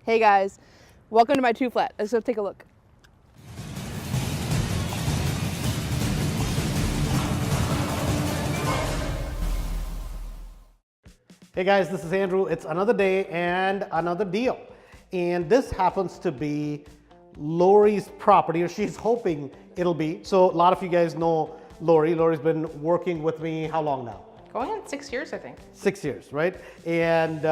Hey guys, welcome to my 2-flat. Let's go take a look. Hey guys, this is Andrew. It's another day and another deal. And this happens to be Lori's property, or she's hoping it'll be. So a lot of you guys know Lori. Lori's been working with me how long now? Going on 6 years, I think. 6 years, right? And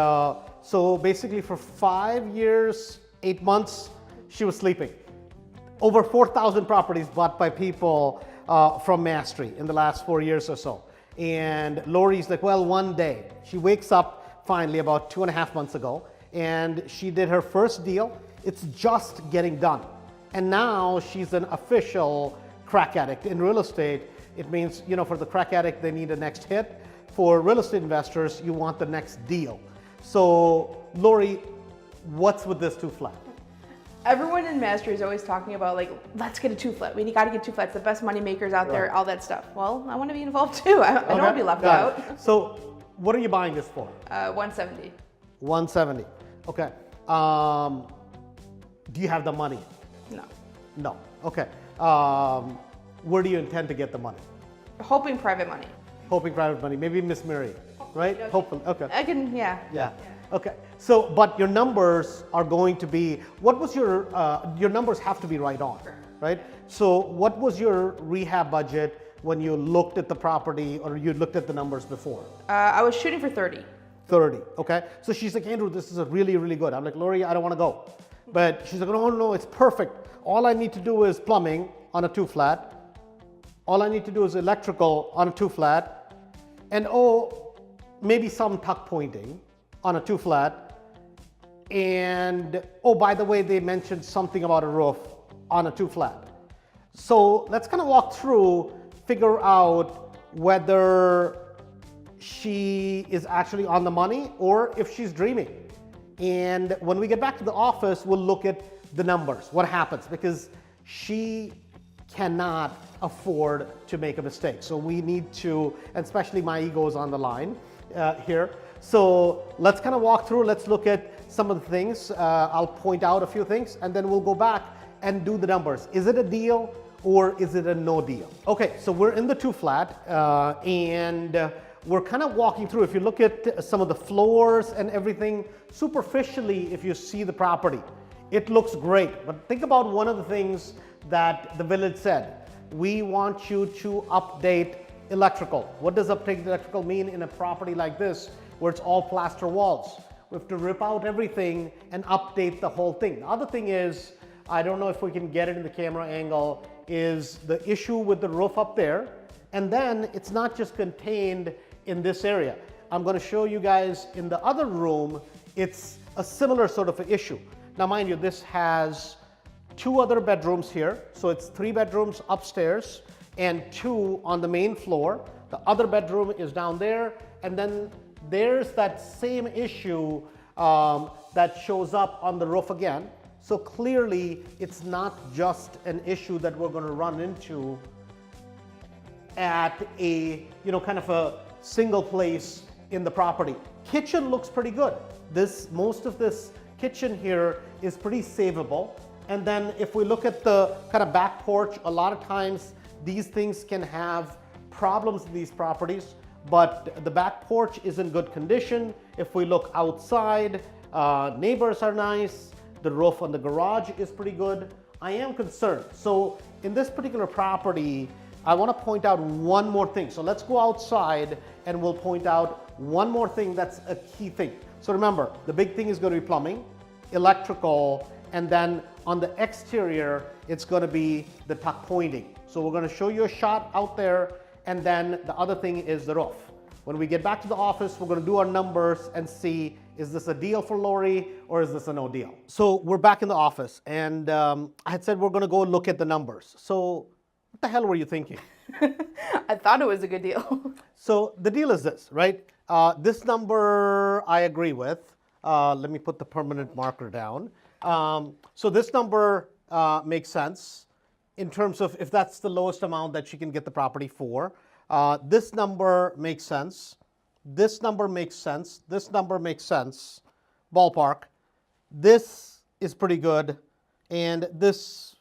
so basically for 5 years, 8 months, she was sleeping. Over 4,000 properties bought by people from Mastery in the last 4 years or so. And Lori's like, well, one day she wakes up finally about 2.5 months ago, and she did her first deal. It's just getting done. And now she's an official crack addict. In real estate, it means, you know, for the crack addict, they need a next hit. For real estate investors, you want the next deal. So Lori, what's with this 2-flat? Everyone in Mastery is always talking about, like, let's get a 2-flat. We got to get 2-flats, the best money makers out there, all that stuff. Well, I want to be involved too. I don't want to be left out. So what are you buying this for? 170. 170. Okay. Do you have the money? No. No. Okay. Where do you intend to get the money? Hoping private money. Hoping private money. Maybe Miss Mary, right? Okay. Hopefully. Okay. I can, yeah. Yeah. Okay. So, but your numbers are going to be, what was your numbers have to be right on, right? So what was your rehab budget when you looked at the property or you looked at the numbers before? I was shooting for 30. 30, okay? So she's like, Andrew, this is a really, really good. I'm like, Lori, I don't want to go. But she's like, no, it's perfect. All I need to do is plumbing on a 2-flat. All I need to do is electrical on a 2-flat. And maybe some tuck pointing on a 2-flat. And by the way, they mentioned something about a roof on a 2-flat. So let's kind of walk through, figure out whether she is actually on the money or if she's dreaming. And when we get back to the office, we'll look at the numbers, what happens, because she cannot afford to make a mistake. So we need to, and especially my ego is on the line here. So let's kind of walk through, let's look at some of the things. I'll point out a few things and then we'll go back and do the numbers. Is it a deal or is it a no deal? Okay, so we're in the 2-flat and we're kind of walking through. If you look at some of the floors and everything, superficially, if you see the property, it looks great. But think about one of the things that the village said. We want you to update electrical. What does update electrical mean in a property like this where it's all plaster walls? We have to rip out everything and update the whole thing. The other thing is, I don't know if we can get it in the camera angle, is the issue with the roof up there. And then it's not just contained in this area. I'm going to show you guys in the other room, it's a similar sort of an issue. Now mind you, this has 2 other bedrooms here. So it's 3 bedrooms upstairs and 2 on the main floor. The other bedroom is down there. And then there's that same issue that shows up on the roof again. So clearly it's not just an issue that we're going to run into at a, kind of a single place in the property. Kitchen looks pretty good. Most of this kitchen here is pretty savable. And then if we look at the kind of back porch, a lot of times these things can have problems in these properties, but the back porch is in good condition. If we look outside, neighbors are nice. The roof on the garage is pretty good. I am concerned. So in this particular property, I want to point out one more thing. So let's go outside and we'll point out one more thing that's a key thing. So remember, the big thing is going to be plumbing, electrical, and then on the exterior, it's going to be the tuck pointing. So we're going to show you a shot out there, and then the other thing is the roof. When we get back to the office, we're going to do our numbers and see, is this a deal for Lori or is this a no deal? So we're back in the office, and I had said we're going to go look at the numbers. So what the hell were you thinking? I thought it was a good deal. So the deal is this, right? This number I agree with. Let me put the permanent marker down. So this number makes sense in terms of if that's the lowest amount that she can get the property for. This number makes sense. This number makes sense. This number makes sense. Ballpark. This is pretty good, and this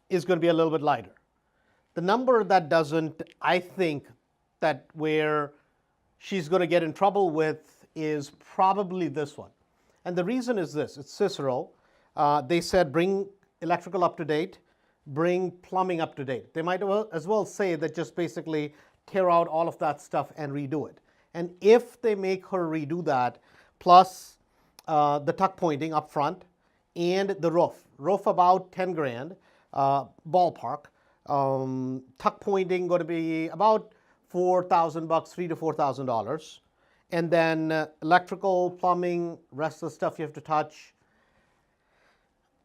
is going to be a little bit lighter. The number that doesn't, I think, that where she's going to get in trouble with is probably this one. And the reason is this, it's Cicero. They said bring electrical up to date, bring plumbing up to date. They might as well say that just basically tear out all of that stuff and redo it. And if they make her redo that, plus the tuck pointing up front and the roof about 10 grand, ballpark, tuck pointing going to be about $4,000, $3,000 to $4,000. And then electrical, plumbing, rest of the stuff you have to touch.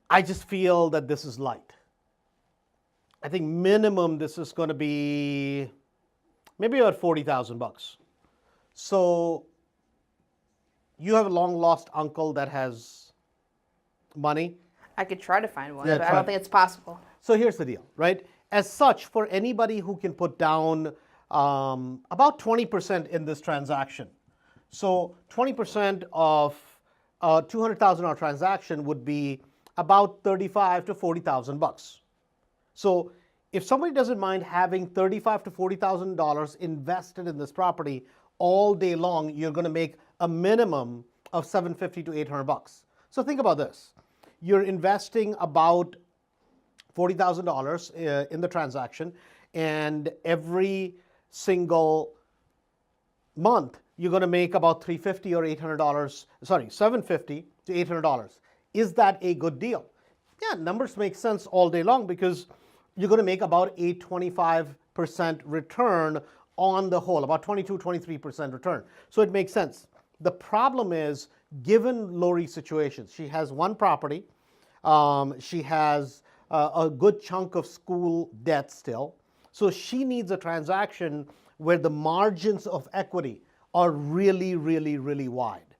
I just feel that this is light. I think minimum this is going to be maybe about $40,000. So you have a long lost uncle that has money. I could try to find one, Yeah, but I don't think it's possible. So here's the deal, right? As such, for anybody who can put down about 20% in this transaction. So 20% of a $200,000 transaction would be about $35,000 to $40,000. So if somebody doesn't mind having $35,000 to $40,000 invested in this property all day long, you're going to make a minimum of $750 to $800. So think about this. You're investing about $40,000 in the transaction, and every single month you're going to make about $350 or $800. Sorry, $750 to $800. Is that a good deal? Yeah, numbers make sense all day long because you're going to make about a 25% return on the whole, about 22, 23% return. So it makes sense. The problem is, given Lori's situation, she has one property, she has a good chunk of school debt still, so she needs a transaction where the margins of equity are really, really, really wide.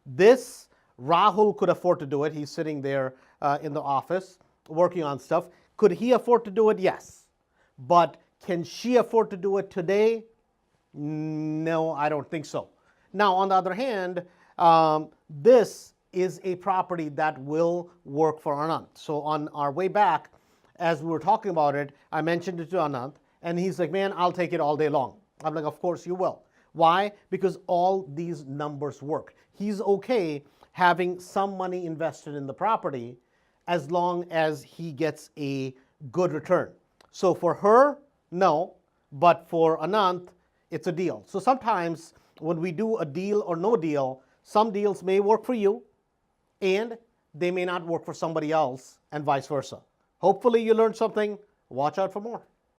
This, Rahul could afford to do it. He's sitting there in the office working on stuff. Could he afford to do it? Yes. But can she afford to do it today? No, I don't think so. Now, on the other hand, this is a property that will work for Anant. So on our way back, as we were talking about it, I mentioned it to Anant, and he's like, man, I'll take it all day long. I'm like, of course you will. Why? Because all these numbers work. He's okay having some money invested in the property as long as he gets a good return. So for her, no, but for Anant, it's a deal. So sometimes when we do a deal or no deal, some deals may work for you and they may not work for somebody else, and vice versa. Hopefully you learned something. Watch out for more.